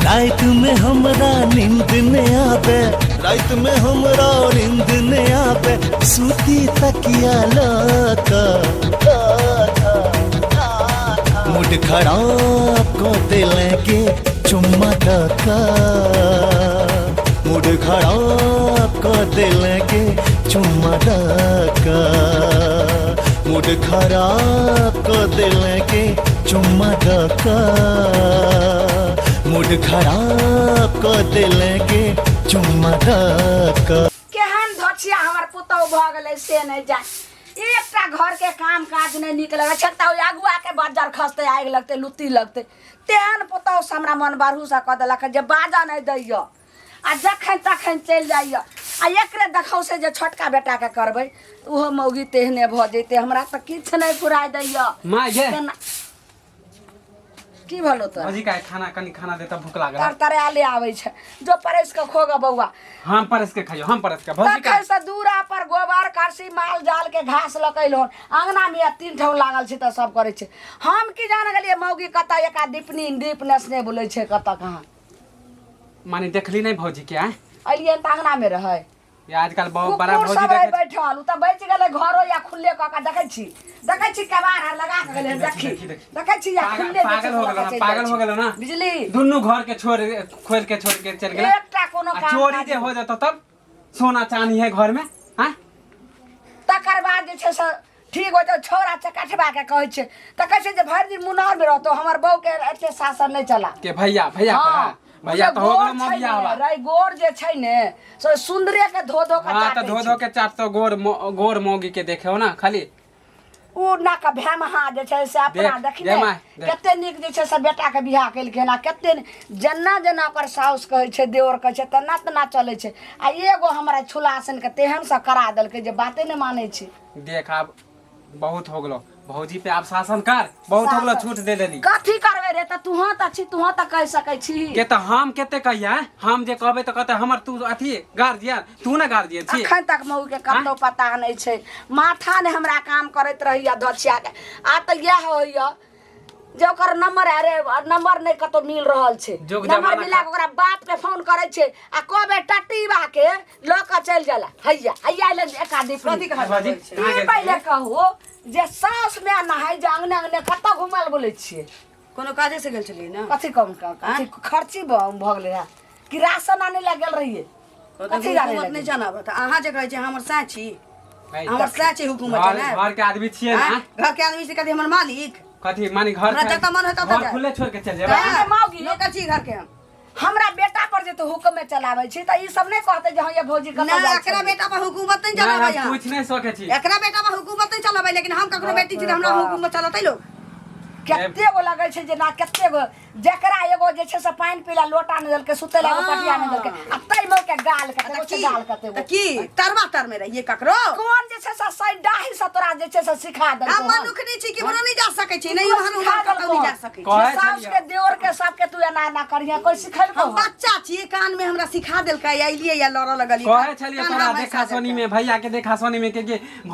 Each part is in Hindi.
रात में हमरा नींद न आवे, रात में हमरा नींद न आवे, सूती तकिया लगा मुड खराब को दिलेंगे चुम्मा का, मुड खराब को दिलेंगे चुम्मा का, मुड खराब को दिलेंगे चुम्मा का, मुड खराब को दिलेंगे चुम्मा का। केहन धोछिया हमर पुतौ भ गेलै से नहीं जा, एकटा घर के काम काज नहीं नीक लगे छता अगुआ के बाजार खसते आग लगते लुत्ती लगते, तेहन पुतौ से हमरा मन बारू से कह देलक जे बाजा नहीं दैय आ जखन तखन चल जाइय आ एकरे देखौ से जे छोटका बेटा के करबै ओहो मौगी तेहने भ जैते, हमरा त किछ नहीं फुराय दैय। मां ये की भलो तो अजी का खाना कनी खाना देता भूख लागल तर तरे आले आवे छै जो परस के खोगा बौआ, हम परस के खाइयो, हम परस के भौजी का से दूरा पर गोबर करसी माल जाल के घास लकैलोन अंगना में 3 ठौ लागल छै त सब करे छै, हम की जान गेलिए मौगी कता एका दीपनी दीपनेस ने बोलै छै कता कहां माने देखली नहीं भौजी के आए अलिए त अंगना में रहै ये आजकल बहुत बड़ा भौजी सब देखे बैठल उ त बच गेलै घरो या खुले क के देखै छी कबार हर लगा के गेलै देखै छी या खुले पागल हो गेलो ना, पागल हो गेलो ना बिजली दुन्नु घर के छोड़ खोल के छोड़ के चल गेला, एकटा कोनो काम चोरी जे हो जातो तब सोना चांदी है घर में हां तकर बाद जे छै से ठीक हो तो छोरा चकठबा के कहै छै त कहै छै जे भर दिन मुनर में रहतो हमर बहू के एते शासन नहीं चला के भैया भैया भैया तो हो गेलो मबिया हवा रे गोर जे छै ने से सुंदरे के धो धो के हां त धो के चाट तो गोर मौगी के देखे हो ना खाली उ ना का भेमहा जे छै से अपना देखिने कते निक जे छै से बेटा के बियाह केलकै ना, कते जन्ना जना ओकर साउस कहै छै देवर कहै छै तना तना चलै छै आ एगो हमरा छुलासन के तेहन से करा देलकै जे बाते नहीं मानै छै। देख अब बहुत हो गेलो भौजी पे आप शासन कर, बहुत हो गेलो छूट दे देली कथी करबे रे त तुहा त छी तुहा त कह सकै छी के त हम केते कहिया हम जे कहबे त कहते हमर तू अथी गार्जियन तू ना गार्जियन छी अखन तक मऊ के कतो पता नहीं छै, माथा ने हमरा काम करैत रहिया धछिया के आ त यह होइया जे ओकर नंबर अरे नंबर नहीं कतो मिल रहल छै, नंबर मिला के ओकरा बाप के फोन करे छै आ कहबे टटीबा के ल के चल जाला हैया हैया ले एकादी प्रति बाजी पहले कहू जे सास में ना है जे अंगने अंगने कतो घुमल बोले छिए कोनो काजे से गेल छलिए ना कथी कम कथी खर्ची भ गेलै है कि राशन आने लग गेल रहिए कथी हुकूमत नहीं जानब त अहाँ जे कहै छै हमर साची हमर साची हुकूमत है ना घर के आदमी छिए ना घर के आदमी से कथी हमर मालिक कथी मानी घर हमरा जत मन होता घर खुले छोड़ के चल जेबा मौगी नौकर छी घर के हम हमरा बेटा पर जे तो हुक्म में चलावे छी त ई सब नहीं कहते जे हां ये भौजी कत ना जाय एकरा बेटा पर हुकूमत नहीं चलाबै हम कुछ नहीं सोचे छी एकरा बेटा पर हुकूमत नहीं चलाबै लेकिन हम ककरो बेटी छी हमरा हुकूमत चलतै लो केते गो लगे छै जे ना केते गो जेकरा एगो जे छै से पानी पीला लोटा न दल के सुतेला एगो पटिया न दल के आ तै मो के गाल कते त की तरवा तर में रहिए ककरो कोन जे छै से सही डाही से तोरा जे छै से सिखा दल हम मनुख नहीं छी कि हमरा नहीं जा सकै छी नहीं हम नहीं जा सकै छी सास के देवर के सब के तू एना ना करिया कोई सिखल को हम बच्चा छी कान में हमरा सिखा देलकै आइलिए या लड़ लगली कहे छलिए तोरा देखा सोनी में भैया के देखा सोनी में के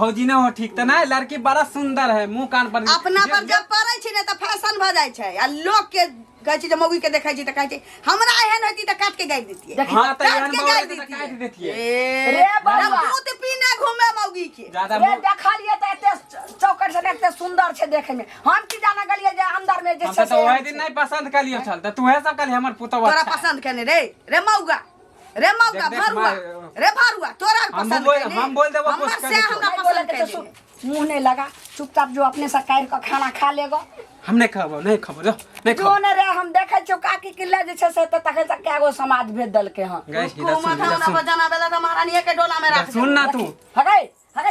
भौजी न हो ठीक त ना लड़की बड़ा सुंदर है मुंह कान पर अपना पर जब पड़ै छै ने त फैशन भ जाय छै आ लोग के कहै छै जे मौगी के देखै छै त कहै छै हमरा एहन होती त काट के गाइड देतिए हां त एहन मौगी त काट देतिए रे बाबा दूध पीने घूमे मौगी के ज्यादा रे देखलिए त एते चौकट से एते सुंदर छै देखे में हम की जाना गलिए जे अंदर में जे छै तो ओइ दिन नहीं पसंद कलियो छल त तू है सब कल हमर पुतवा तोरा पसंद केने रे मौगा भरुआ रे भरुआ तोरा पसंद केने हम बोल देबो कुछ से हमरा पसंद केने मुंह नहीं लगा चुपचाप जो अपने से काट के खाना खा लेगो हम नहीं खाबो नहीं जो ने रे हम देखे छो काकी किल्ला जे छै से त तखे से केगो समाज भेज दल के हां हुकूमत हमरा बजाना बेला त महारानी के डोला में रख सुन ना तू हगे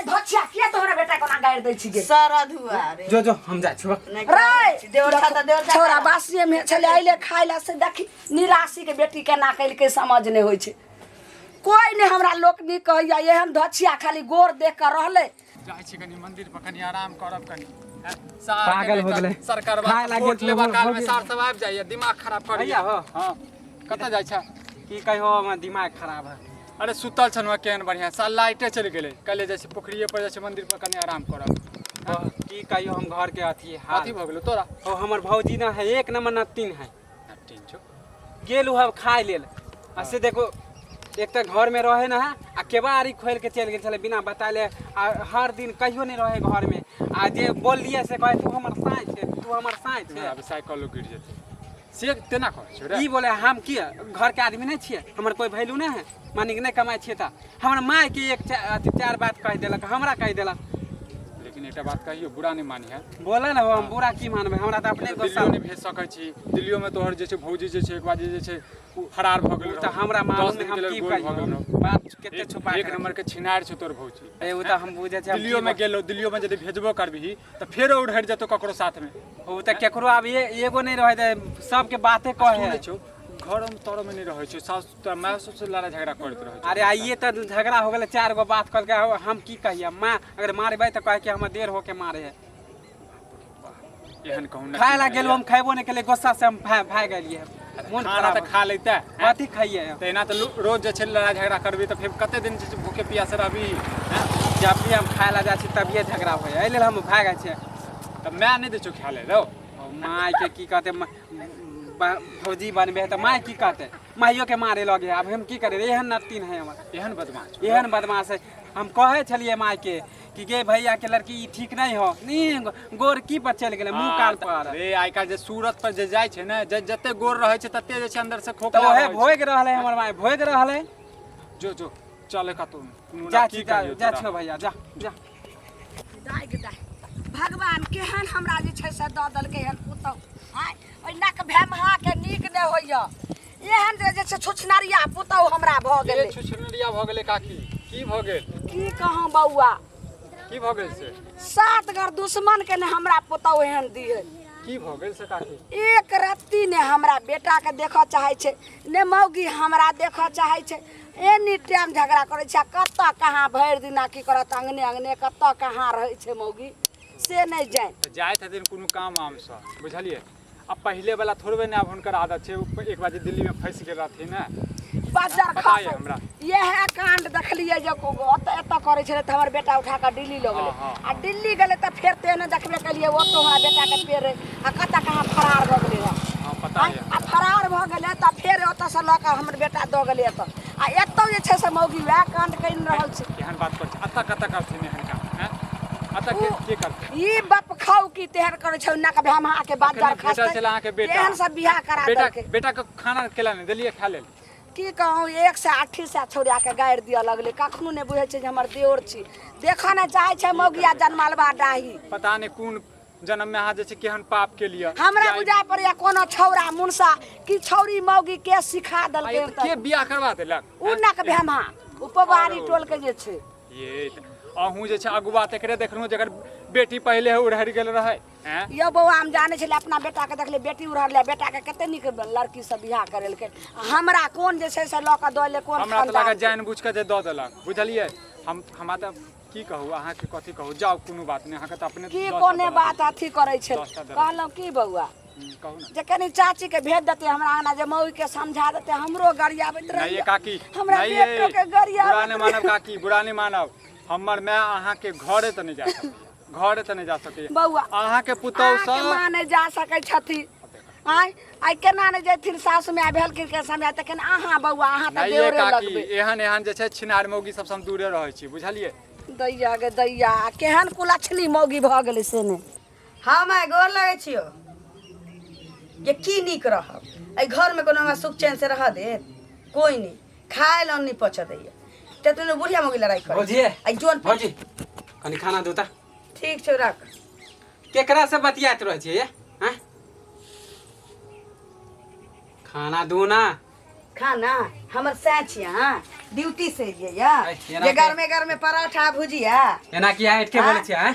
धछिया किया तोहरा बेटा को ना गाड़ दै छी गे सारा धुआ रे जो हम जा छु रे देवर छा छोरा बासिए में चले आइले खाइला से देखी निराशी के बेटी के ना कैल के समझ नहीं होय छै कोई ने हमरा लोक नी कहया एहन धछिया खाली गोर देख के रहले जाय छी कनी मंदिर पर कनी आराम करब कनी पागल हो गेले सरकार खाए लागे लेबर काल में सार सब आबि जाइए दिमाग खराब कर भैया हो हां कत जाय छ की कहियो हमर दिमाग खराब है अरे सुतल छनवा केहन बढ़िया साल लाइटे चल गेले कले जैसे पोखरिए पर जैसे मंदिर पर कनी आराम करब की कहियो हम घर के अथी हाल अथी भ गेलो तोरा ओ हमर भौजी ना है एक नंबर न तीन है तीन छो गेल हम खाए लेल आ से देखो एक तो घर में रहे ना आ केबाड़ी खोल के चल गेल छले बिना बताले आ हर दिन कहियो नहीं रहे घर में आ जे बोल लिए से कहे तू हमर साई छे तू हमर साई छे अब साइकिल गिर जेतै से तेना कह छौ रे ई बोले हम की घर के आदमी नहीं छिए हमर कोई वैल्यू नहीं है मानिक नहीं कमाई छिए त हमर माय के एक चार बात कह देलक हमरा कह देलक लेकिन एकटा बात कहियो बुरा नहीं मानी है बोले ना हम बुरा की मानबे हमरा त अपने गुस्सा दिल्लियो नहीं भेज सकै छी दिल्लियो में तोहर जे छै भौजी जे छै एक बार जे छै फरार भ गेल त हमरा मालूम है हम की कहियो बात केते छुपा एक नंबर के छिनार छै तोर भौजी ए उ त हम बुझे छै दिल्लियो में गेलो दिल्लियो में यदि भेजबो करबिही त फेर उड़हर जतो ककरो साथ में उ त केकरो अब एगो नहीं रहे त सबके बातें कहे सुनै छौ घर में तोरो में नहीं रहै छै सास त माय से लड़ाई झगड़ा करैत रहै छै अरे आइए त झगड़ा हो गेले चार गो बात कल के हम की कहिए माँ अगर मारबे त कहे कि हम देर होके मारे है एहन कहू ना खाए ला गेल हम खाइबो नहीं केले गुस्सा से हम भाग गेलिए मन खाना खराब त खा लेते कथी खाइए त एना त रोज जे छै लड़ाई झगड़ा करबी त फिर कते दिन जे भूखे प्यासे रहबी जब भी हम खाए ला जाइ छी तभिए झगड़ा होय एहि लेल हम भागै छियै त मैं नहीं दै छौ खा ले रो माय के की कहते फौजी बनबे त माय की कहते माइयो के मारे लगे अब हम की करे एहन नतीन है हमर एहन बदमाश है हम कहे छलिए माय के कि गे भैया के लड़की ठीक नहीं हो नहीं गोर की पर चल गेले मुंह कान पर रे आइ काल जे सूरत पर जे जाय छै ने जते गोर रहे छै तते जे छै अंदर से तो खोखला ओहे भोग रहले हमर माय भोग रहले जो जो चले का तू जा जा छो भैया जा जा भगवान केहन हमरा जे छै से दऽ देलकै हन पुतौ आय ओइ नक भेमहा के नीक नै होइया एहन जे छै छुछनरिया पुतौ हमरा भ गेलै छुछनरिया भ गेलै काकी की भ गेल की कहूं बौआ की भ गेल से 7 घर दुश्मन के ने हमरा पुतौ एहन दिए की भ गेल से काकी एक रत्ती ने हमरा बेटा के देखऽ चाहे छै ने मौगी हमरा देखऽ चाहे छै एनी टाइम झगड़ा करे छै कत्ता कहाँ भरि दिना की करत अंगने अंगने कत्ता कहाँ रहै छै मौगी से नहीं जाए तो जाए थे कोनो काम आम से बुझलिए अब पहले वाला थोड़बे ना अब हुनकर आदत छै एक बार दिल्ली में फंस गेल रहथिन ना बाजार बताइए हमरा यह कांड देखलिए जो एत करे छले त हमर बेटा उठा के दिल्ली ल गेले आ दिल्ली गेले त फेर तेने देखबे कलिए वो तो हमरा बेटा के पेड़ आ कत्ता कहाँ फरार भ गेले हां पता है आ फरार भ गेले त फेर ओत से ल के हमर बेटा द गेले त आ एतौ जे छै से मौगी वह कांड कइन रहल छै एहन बात पर अत्ता कत्ता करथिन एहन काम हैं अत्ता के करथिन ई बाप खाऊ की तेहर करे छै ना के हम के बाजार बेटा चला के बेटा एहन सब बियाह करा देलके बेटा के खाना केला नहीं देलिए खा लेल की कहूँ 180 से छोड़ा के गाड़ि दिया लगले कखनो नहीं बुझे छै जे हमर देवर छी देखा नहीं चाहे छै मौगिया जन्मालबा डाही पता नहीं कौन जन्म में अहाँ जे छै केहन पाप के लिए हमरा बुझा पड़े कोनो छौरा मुनसा की छौरी मौगी के सिखा देलके के बियाह करवा देलक उनक भेमा उपवारी टोल के जे छै ये अहूँ जे छै अगुआ तकरे देखलहुँ जकर बेटी पहले है उड़हर गेल रहे यो बौआ हम जाने छले अपना बेटा के देखले बेटी उड़हर ले बेटा के कते निक लड़की से बियाह करेलके हमरा कोन जे छै से ल के दले कोन हमरा त लगा जानबूझ के जे द देलक बुझलिए हमरा त की कहू अहाँ के कथी कहू जाओ कोनो बात नहीं अहाँ के त अपने की कोने बात अथी करे छै कहलौ की बौआ कहू ना जे कनी चाची के भेज देते हमरा आना जे मौगी के समझा देते हमरो गरियाबैत रहे नहीं काकी हमरा बेटो के गरिया बुरा नहीं मानब काकी बुरा नहीं मानब हमर मैं अहाँ के घरे त नहीं जा सके घरे त नहीं जा सके बौआ अहाँ के पुतौ सब मां नहीं जा सकै छथि आई केना नहीं जथिन सासु में भेल के समय तखन अहाँ बौआ अहाँ त नहीं देवरे काकी लगबे एहन एहन जे छै छिनार मौगी सब हम दूरे रहै छी बुझलिए दैया गे दैया केहन कुलछनी मौगी भ गेलै से ने हम आइ गोर लगै छियो ये की नीक रहब एहि घर में कोनो हमरा सुख चैन से रह दे कोई नहीं खाए लन नहीं पच दैया ते तूने बुढ़िया मौगी लड़ाई कर भौजी आई जोन भौजी कनी खाना दो त ठीक छौ रख केकरा से बतियात रह छिए हैं खाना दो ना खाना हमर सैं छियै हां ड्यूटी से जे या एना जे घर में पराठा भुजिया एना किया हट के बोले छिए हैं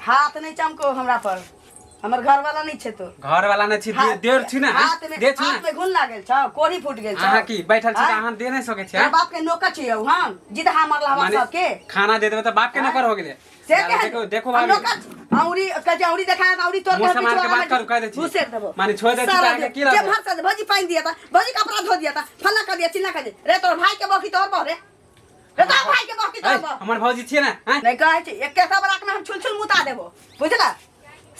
हाथ नहीं चमको हमरा पर हमर घर वाला नहीं छै तो घर वाला ने छी देर छी ना हाथ में दे छी हाथ में घुन लागल छ कोरी फूट गेल छ अहाँ की बैठल छी अहाँ दे नहीं सके छी बाप के नौकर छियै हम जिदहा मारला हमरा सब के खाना दे देबे त बाप के नौकर हो गेले से देखो देखो भाभी औरी कजे औरी देखाय औरी तोर मुंह संभाल के बात करू कह दे छी घुसे देबो माने छोड़ दे छी आगे की जे लगे भर से भजी पाइन दिया था भजी कपड़ा धो दिया था फल्ला कर दिया चिल्ला कर दे रे तोर भाई के बखी तोर बहरे रे तोर भाई के बखी तोर बहरे हमर भौजी छिए ना हैं नहीं कहै छी एक कैसा बराक में हम छुल मुता देबो बुझला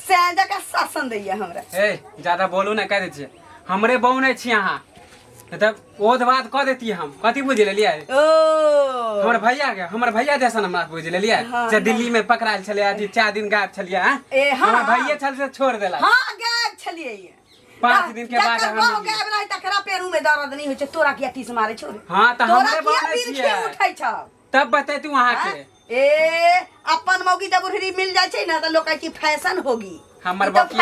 सैंजा का शासन दैया हमरा ए ज्यादा बोलू ना कह दे छी हमरे बहू नहीं छी अहाँ तब वो तो बात कह देती हम कथी बुझ लेलिए ओ हमर भैया जैसा हमरा बुझ लेलिए जे दिल्ली में पकड़ायल छले आज 4 दिन गायब छलिए हमर भैया छल से छोड़ देला हाँ गायब छलिए 5 दिन के बाद हम गायब नहीं तकरा पेरू में दर्द नहीं होय छै तोरा किया टीस मारे छोड़ हां त हमरे तोरा बात किया छियै उठै छ तब बते तू वहां के अपन मौगी जब उधरी मिल जाय छै ना त लोग की फैशन होगी हमर बाप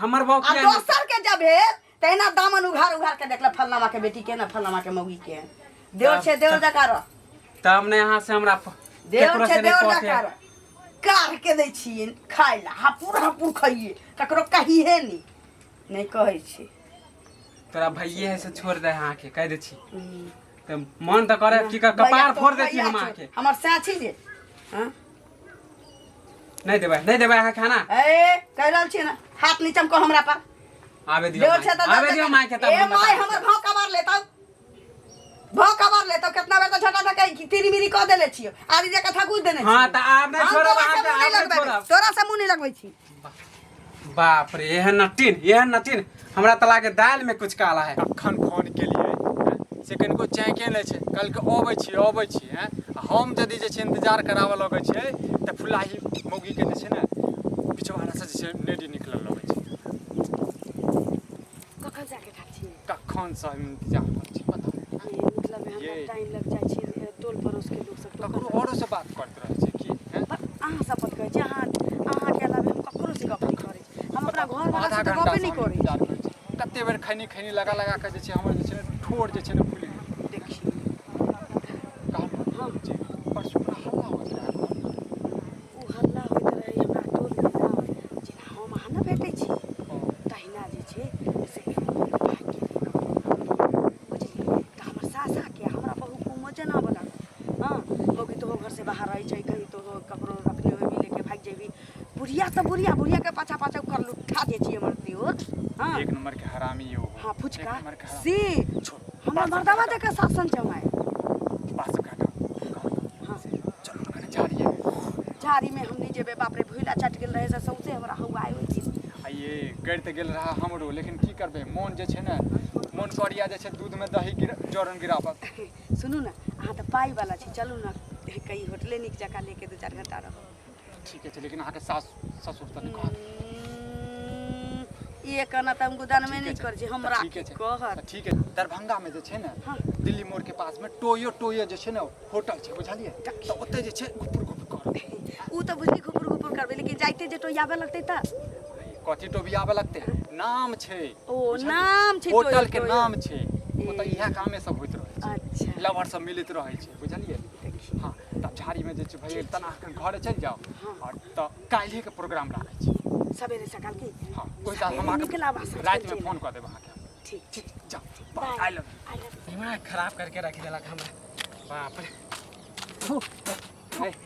हमर बाप आ दोसर के जब है तैना दामन उघार उघार के देखला फलनामा के बेटी के ना फलनामा के मौगी के देवर छे देवर जकार तब ने यहां से हमरा देवर छे देवर जकार कार के दै छी खाय ला हापुर खाइए ककरो कहिए नहीं कहै छी तोरा भैये है से छोड़ दे यहां के कह दे छी त मन त करे की कपार फोड़ देती हम आके हमर साथी जे हां नहीं देबे यहां खाना कह रहल छी ना हाथ नीचम को हमरा पर आवे दियो माय के तब ए माय हमर भाव कबार लेता कितना बेर तो छोटा था कहीं तिरी मिरी कह देले छियो आदि जे कथा कुछ देने हां त आब नहीं छोड़ब वहां के आब नहीं छोड़ब तोरा से मुंह नहीं लगबै छी बाप रे एहन नटीन हमरा तला के दाल में कुछ काला है अखन फोन के लिए से कनिको चाय के नै छै कल के अबै छी हैं हम यदि जे छै इंतजार करावे लगै छै त फुलाही मौगी के जे छै ना पिछवाड़ा से जे छै नेडी निकलल लगै छै कखन जाके ठाक छी कखन से इंतजार करै छी पता मतलब हमरा टाइम लग जाय छी टोल पड़ोस के लोग सब ककरो औरो से बात करत रहै छै की हैं अहाँ सब बात कहै छी अहाँ के अलावा हम ककरो से गप नहीं करै छी हम अपना घर वाला से गप नहीं करै छी कते बेर खैनी लगा के जे छै हमर जे छै ठोर जे छै ना फुलि देखी हां जी परसु हल्ला होत रहा ओ हल्ला होत रहे हमरा टोल में जे हम अहाँ न भेटै छी तहिना जे छै से भाग के बुझली त हमर सासा के हमरा बहु को मजना बना हां मौगी तो घर से बाहर रही छै कहीं तो ककरो रखने होय भी लेके भाग जेबी बुढ़िया के पाछा कर लुठा दे छी हमर दियो हां एक नंबर के हरामी हो हां फुचका सी हमर मर्दावा देके शासन चमाए पास काटा हां चलो कने झाड़ी में हमनी जेबे बाप रे भूला चट गेल रहे से सौसे हमरा हुआ आइ होई आइए गड़ त गेल रहा हमरो लेकिन की करबे मन जे छै ना मन करिया जे छै दूध में दही जरन गिरावत सुनू ना अहाँ त पाई वाला छी चलू ना कई होटले निक जका लेके 2-4 घंटा रहो ठीक है लेकिन अहाँ के सास ससुर त कहत ये कहना त हम गुदान में नहीं कर छी हमरा कहत ठीक है दरभंगा में जे छै ना दिल्ली मोड़ के पास में टोयो जे छै ना होटल छै बुझलिए त ओते जे छै गुपुर कर उ त बुझली गुपुर करबे लेकिन जाइते जे टोयाबे लगतै त कथी टोबी आवे लगते नाम छै ओ नाम छै होटल के नाम छै ओत इहा कामे सब होइत रहै छै अच्छा लवर सब मिलत रहै छै बुझलिए हां तब झाड़ी में जे छै भैया तना के घर चल जाओ और त काल्हि के प्रोग्राम राखै छी सवेरे सकाल की हां कोई साल हम आके रात में फोन कर देब अहाँ के ठीक जाओ आई लव दिमाग खराब करके रख देला हमरा बाप रे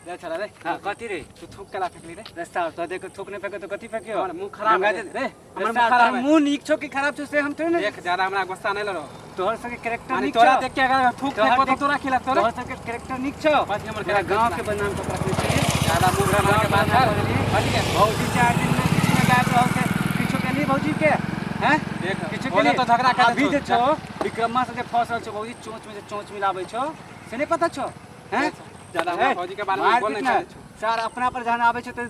ले चला रे हां कथी रे तू थूक केला फेकली रे रास्ता तो देख थूक नहीं फेके तो कथी फेकियो हमर मुंह खराब है रे हमर मुंह खराब है मुंह नीक छो कि खराब छो से हम थोड़ी ना देख ज्यादा हमरा गुस्सा नहीं लरो तोहर सब के कैरेक्टर नीक तोरा देख के अगर थूक फेको तो तोरा खिला तोहर सब के कैरेक्टर नीक छो बाकी हमर तेरा गांव के बदनाम तो रखले छी ज्यादा मुंह खराब के बात कर ठीक है भौजी 4 दिन में किसी में गायब रहो से किछो के नहीं भौजी के हैं देख किछो के तो झगड़ा कर अभी जे छो विक्रमा से फसल छो भौजी चोंच में जे चोंच मिलाबै छो से नहीं पता छो हैं ज्यादा है भौजी के बारे में बोल नहीं छो सर अपना पर ध्यान आबै छो तो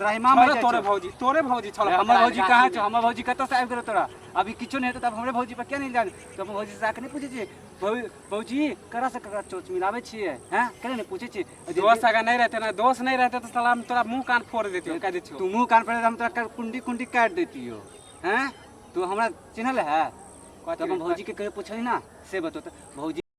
त्राहिमा में तोरे भौजी छोड़ हमर भौजी कहां छो हमर भौजी कत से आबि गेलो तोरा अभी किछो नहीं हेतौ तब हमरे भौजी पर क्या नहीं जान तो हम भौजी से आके नहीं पूछे छी भौजी करा से ककरा चोच मिलाबै छियै हैं करे नहीं पूछे छी दोस्त अगर नहीं रहते ना दोस्त नहीं रहते तो साला हम तोरा मुंह कान फोड़ देती कह देती तू मुंह कान फोड़ हम तोरा कुंडी काट देती हो हैं तू हमरा चिन्हल है तब हम भौजी के कहे पूछली ना से बतो तो भौजी